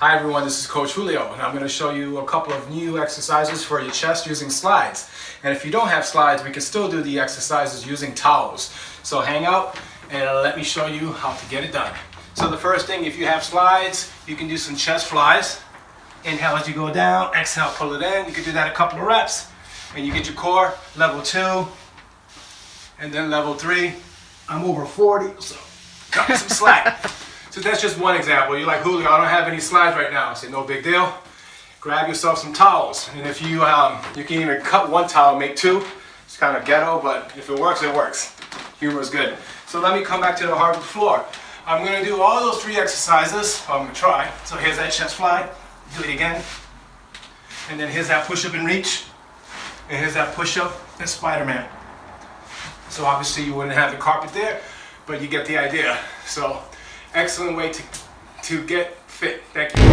Hi everyone, this is Coach Julio, and I'm going to show you a couple of new exercises for your chest using slides. And if you don't have slides, we can still do the exercises using towels. So hang out and let me show you how to get it done. So the first thing, if you have slides, you can do some chest flies. Inhale as you go down, exhale, pull it in. You can do that a couple of reps, and you get your core, level 2, and then level 3. I'm over 40, so cut me some slack. So that's just one example. You're like, Julio, I don't have any slides right now. I say, no big deal. Grab yourself some towels. And if you can even cut one towel, make two. It's kind of ghetto, but if it works, it works. Humor is good. So let me come back to the hardwood floor. I'm going to do all those 3 exercises. I'm going to try. So here's that chest fly. Do it again. And then here's that push-up and reach. And here's that push-up and Spider-Man. So obviously you wouldn't have the carpet there, but you get the idea. So excellent way to get fit. Thank you.